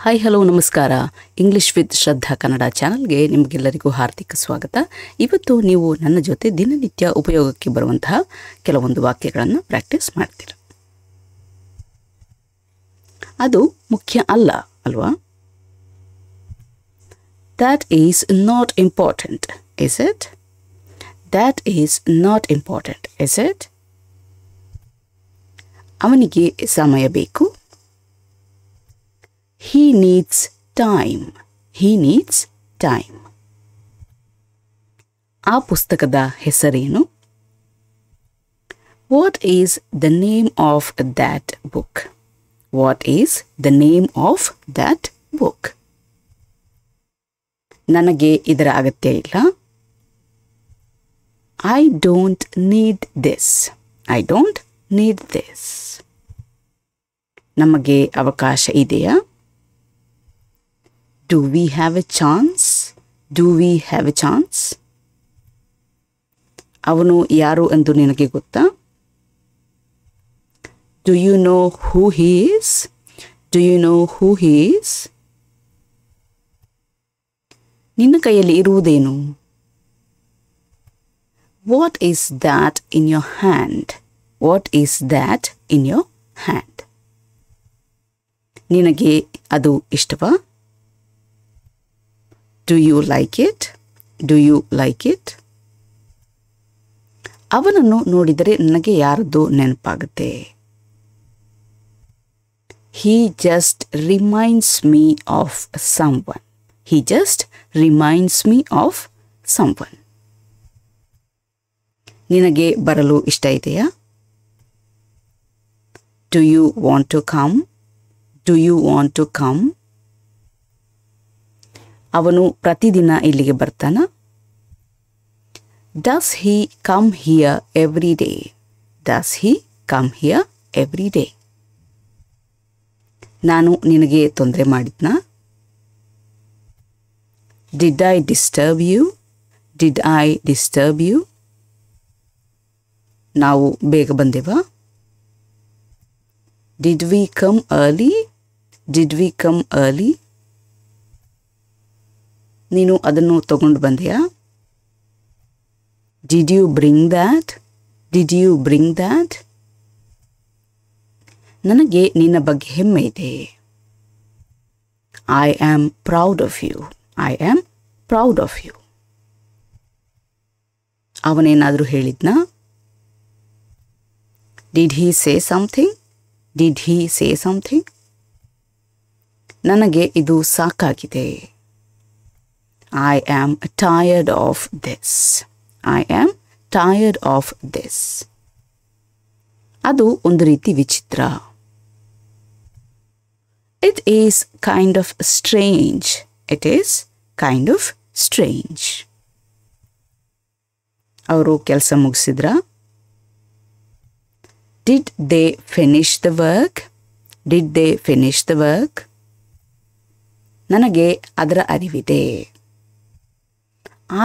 Hi hello ನಮಸ್ಕಾರ. English with ಶ್ರದ್ಧಾ ಕನ್ನಡ ಚಾನಲ್ಗೆ ನಿಮಗೆಲ್ಲರಿಗೂ ಹಾರ್ದಿಕ ಸ್ವಾಗತ. ಇವತ್ತು ನೀವು ನನ್ನ ಜೊತೆ ದಿನನಿತ್ಯ ಉಪಯೋಗಕ್ಕೆ ಬರುವಂತಹ ಕೆಲವೊಂದು ವಾಕ್ಯಗಳನ್ನು ಪ್ರಾಕ್ಟೀಸ್ ಮಾಡ್ತೀರ. ಅದು ಮುಖ್ಯ ಅಲ್ಲ ಅಲ್ವಾ? That is not important, is it? That is not important, is it? ಅವನಿಗೆ ಸಮಯ ಬೇಕು. He needs time. He needs time. ಆ ಪುಸ್ತಕದ ಹೆಸರೇನು? What is the name of that book? What is the name of that book? ನನಗೆ ಇದರ ಅಗತ್ಯ ಇಲ್ಲ. I don't need this. I don't need this. ನಮಗೆ ಅವಕಾಶ ಇದೆಯಾ? Do we have a chance? Do we have a chance? ಅವನು ಯಾರು ಎಂದು ನಿನಗೆ ಗೊತ್ತಾ? Do you know who he is? Do you know who he is? ನಿನ್ನ ಕೈಯಲ್ಲಿ ಇರುವುದೇನು? What is that in your hand? What is that in your hand? ನಿನಗೆ ಅದು ಇಷ್ಟವಾ? Do you like it? Do you like it? ಅವನನ್ನು ನೋಡಿದರೆ ನನಗೆ ಯಾರದ್ದು ನೆನಪಾಗುತ್ತೆ. He just reminds me of someone. He just reminds me of someone. ನಿನಗೆ ಬರಲು ಇಷ್ಟ ಇದೆಯಾ? Do you want to come? Do you want to come? ಅವನು ಪ್ರತಿದಿನ ಇಲ್ಲಿಗೆ ಬರ್ತಾನಾ? Does he come here every day? Does he come here every day? ನಾನು ನಿನಗೆ ತೊಂದರೆ ಮಾಡಿದ್ನಾ? Did I disturb you? Did I disturb you? ನಾವು ಬೇಗ ಬಂದೆವಾ? Did we come early? Did we come early? ನೀನು ಅದನ್ನು ತಗೊಂಡು ಬಂದೆಯಾ? Did you bring that? Did you bring that? ನನಗೆ ನಿನ್ನ ಬಗ್ಗೆ ಹೆಮ್ಮೆ ಇದೆ. I am proud of you. I am proud of you. ಅವನೇನಾದರೂ ಹೇಳಿದ್ನಾ? Did he say something? Did he say something? ನನಗೆ ಇದು ಸಾಕಾಗಿದೆ. I am tired of this. I am tired of this. ಅದು ಒಂದು ರೀತಿ ವಿಚಿತ್ರ. It is kind of strange. It is kind of strange. ಅವರು ಕೆಲಸ ಮುಗಿಸಿದ್ರಾ? Did they finish the work? Did they finish the work? ನನಗೆ ಅದರ ಅರಿವಿದೆ.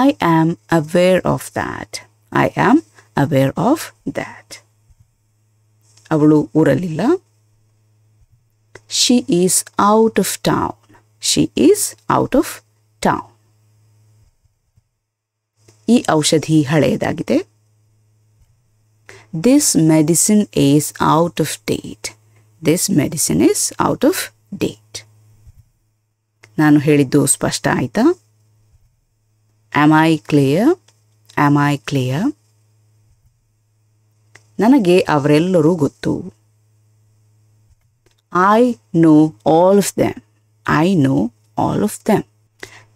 I am aware of that. I am aware of that. ಅವಳು ಊರಲ್ಲಿಲ್ಲ. She is out of town. She is out of town. ಈ ಔಷಧಿ ಹಳೆಯದಾಗಿದೆ. This medicine is out of date. This medicine is out of date. ನಾನು ಹೇಳಿದ್ದು ಸ್ಪಷ್ಟ ಆಯ್ತಾ? Am I clear? Am I clear? ನನಗೆ ಅವರೆಲ್ಲರೂ ಗೊತ್ತು. I know all of them. I know all of them.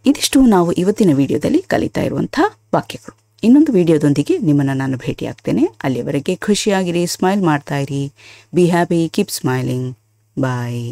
ಇದಿಷ್ಟು ನಾವು ಇವತ್ತಿನ ವಿಡಿಯೋದಲ್ಲಿ ಕಲಿತಾ ಇರುವಂಥ ವಾಕ್ಯಗಳು. ಇನ್ನೊಂದು ವಿಡಿಯೋದೊಂದಿಗೆ ನಿಮ್ಮನ್ನು ನಾನು ಭೇಟಿಯಾಗ್ತೇನೆ. ಅಲ್ಲಿಯವರೆಗೆ ಖುಷಿಯಾಗಿರಿ, ಸ್ಮೈಲ್ ಮಾಡ್ತಾ ಇರಿ. Be happy, keep smiling. Bye.